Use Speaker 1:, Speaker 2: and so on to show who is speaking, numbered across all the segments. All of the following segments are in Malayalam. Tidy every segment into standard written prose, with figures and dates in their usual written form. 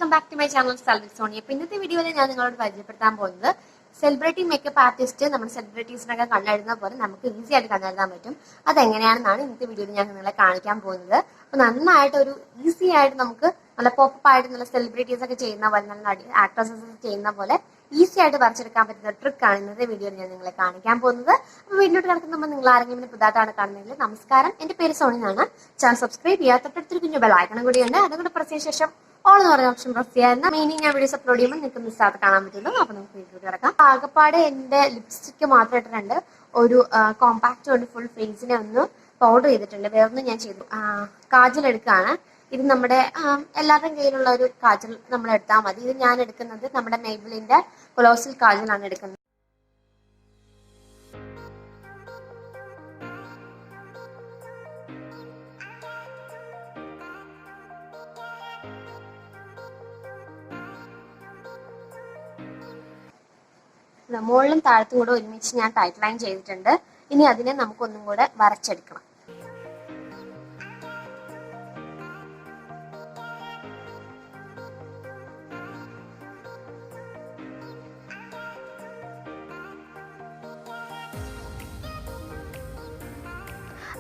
Speaker 1: welcome back to my channel Sony. അപ്പോൾ ഇന്നത്തെ വീഡിയോയിൽ ഞാൻ നിങ്ങളോട് പരിചയപ്പെടുത്താൻ പോകുന്നത് സെലിബ്രിറ്റി മേക്കപ്പ് ആർട്ടിസ്റ്റ് നമ്മുടെ സെലിബ്രിറ്റീസിനൊക്കെ കണ്ടെഴുതുന്ന പോലെ നമുക്ക് ഈസി ആയിട്ട് കണ്ടെഴുതാൻ പറ്റും. അതെങ്ങനെയാണെന്നാണ് ഇന്നത്തെ വീഡിയോയിൽ ഞാൻ നിങ്ങളെ കാണിക്കാൻ പോകുന്നത്. അപ്പോൾ നന്നായിട്ട് ഒരു ഈസി ആയിട്ട് നമുക്ക് നല്ല പോപ്പ് ആയിട്ട് നല്ല സെലിബ്രിറ്റീസ് ഒക്കെ ചെയ്യുന്ന പോലെ നല്ല ആക്ട്രസസ് ചെയ്യുന്ന പോലെ ഈസി ആയിട്ട് വരച്ചെടുക്കാൻ പറ്റുന്ന ട്രിക്കാണ് ഇന്നത്തെ വീഡിയോയിൽ ഞാൻ നിങ്ങളെ കാണിക്കാൻ പോകുന്നത്. അപ്പോൾ വീഡിയോട്ട് കിടക്കുമ്പോൾ നിങ്ങൾ ആരെങ്കിലും പുതുതായിട്ടാണ് കാണുന്നതെങ്കിൽ നമസ്കാരം, എൻ്റെ പേര് സോണി എന്നാണ്. ചാനൽ സബ്സ്ക്രൈബ് ചെയ്യുക, തൊട്ടടുത്തൊരു കുഞ്ഞു ബെൽ ഐക്കൺ കൂടിയുണ്ട്, അതുകൊണ്ട് പ്രസ് ചെയ്ത ശേഷം ഓൾ എന്ന് പറയുന്ന ഓപ്ഷൻ പ്രസ് ചെയ്യുക. മീനിങ് ഞാൻ വീഡിയോസ് അപ്ലോഡ് ചെയ്യുമ്പോൾ നിങ്ങൾക്ക് മിസ്സായിട്ട് കാണാൻ പറ്റുള്ളൂ. അപ്പോൾ നമുക്ക് വീഡിയോ കിടക്കാം. ആകപ്പാടെ എൻ്റെ ലിപ്സ്റ്റിക്ക് മാത്രം ഇട്ടിട്ടുണ്ട്, ഒരു കോമ്പാക്റ്റ് കൊണ്ട് ഫുൾ ഫേസിനെ ഒന്ന് പൗഡർ ചെയ്തിട്ടുണ്ട്. വേറൊന്നും ഞാൻ ചെയ്തു. കാജൽ എടുക്കുകയാണ്. ഇത് നമ്മുടെ എല്ലാവരുടെയും കയ്യിലുള്ള ഒരു കാജൽ നമ്മൾ എടുത്താൽ മതി. ഇത് ഞാൻ എടുക്കുന്നത് നമ്മുടെ മെയ്ബിളിന്റെ കൊളോസൽ കാജലാണ് എടുക്കുന്നത്. മുകളിലും താഴത്തും കൂടെ ഒരുമിച്ച് ഞാൻ ടൈറ്റ് ലൈൻ ചെയ്തിട്ടുണ്ട്. ഇനി അതിനെ നമുക്കൊന്നും കൂടെ വരച്ചെടുക്കണം.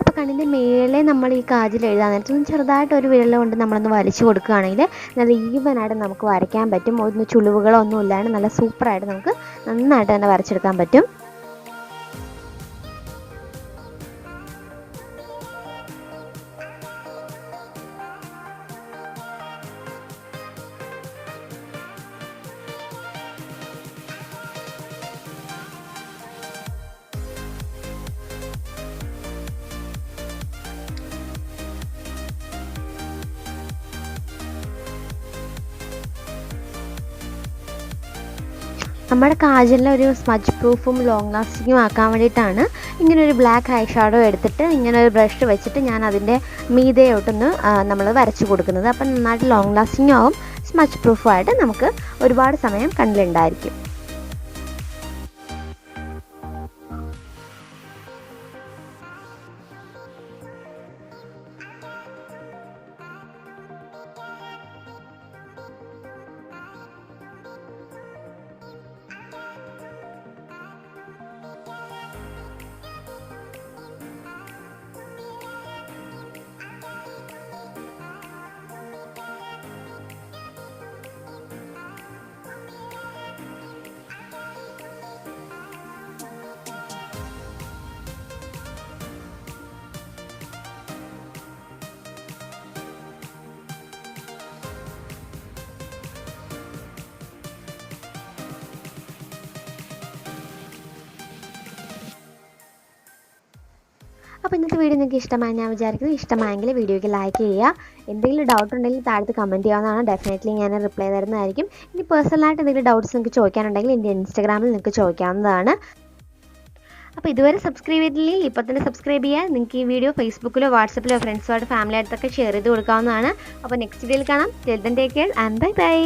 Speaker 1: അപ്പോൾ കണ്ണിൻ്റെ മേലെ നമ്മൾ ഈ കാജൽ എഴുതാൻ നേരത്തെ ഒന്ന് ചെറുതായിട്ട് ഒരു വിരൽ കൊണ്ട് നമ്മളൊന്ന് വലിച്ചു കൊടുക്കുകയാണെങ്കിൽ നല്ല ഈവനായിട്ട് നമുക്ക് വരയ്ക്കാൻ പറ്റും. ഒന്ന് ചുളിവുകളോ ഒന്നും ഇല്ലാണ്ട് നല്ല സൂപ്പറായിട്ട് നമുക്ക് നന്നായിട്ട് തന്നെ വരച്ചെടുക്കാൻ പറ്റും. നമ്മുടെ കാജലിനെ ഒരു സ്മജ് പ്രൂഫും ലോങ് ലാസ്റ്റിങ്ങും ആക്കാൻ വേണ്ടിയിട്ടാണ് ഇങ്ങനെ ഒരു ബ്ലാക്ക് ഐ ഷാഡോ എടുത്തിട്ട് ഇങ്ങനെ ഒരു ബ്രഷ് വെച്ചിട്ട് ഞാൻ അതിൻ്റെ മീതയോട്ടൊന്ന് നമ്മൾ വരച്ചു കൊടുക്കുന്നത്. അപ്പം നന്നായിട്ട് ലോങ് ലാസ്റ്റിങ്ങും ആവും, സ്മജ് പ്രൂഫുമായിട്ട് നമുക്ക് ഒരുപാട് സമയം കണ്ണിലുണ്ടായിരിക്കും. അപ്പോൾ ഇന്നത്തെ വീഡിയോ നിങ്ങൾക്ക് ഇഷ്ടമായി ഞാൻ വിചാരിക്കുന്നു. ഇഷ്ടമായെങ്കിൽ വീഡിയോയ്ക്ക് ലൈക്ക് ചെയ്യുക. എന്തെങ്കിലും ഡൗട്ട് ഉണ്ടെങ്കിൽ താഴത്ത് കമൻറ്റ് ചെയ്യാവുന്നതാണ്. ഡെഫിനറ്റ്ലി ഞാൻ റിപ്ലൈ തരുന്നതായിരിക്കും. ഇനി പേഴ്സണലായിട്ട് എന്തെങ്കിലും ഡൗട്ട്സ് നിങ്ങൾക്ക് ചോദിക്കാനുണ്ടെങ്കിൽ എൻ്റെ ഇൻസ്റ്റാഗ്രാമിൽ നിങ്ങൾക്ക് ചോദിക്കാവുന്നതാണ്. അപ്പോൾ ഇതുവരെ സബ്സ്ക്രൈബ് ചെയ്തില്ലെങ്കിൽ ഇപ്പോൾ തന്നെ സബ്സ്ക്രൈബ് ചെയ്യുക. നിങ്ങൾക്ക് ഈ വീഡിയോ ഫേസ്ബുക്കിലോ വാട്സപ്പിലോ ഫ്രണ്ട്സുമായിട്ട് ഫാമിലി ആയിട്ടൊക്കെ ഷെയർ ചെയ്ത് കൊടുക്കാവുന്നതാണ്. അപ്പോൾ നെക്സ്റ്റ് വീഡിയോയിൽ കാണാം. Till then take care and bye bye.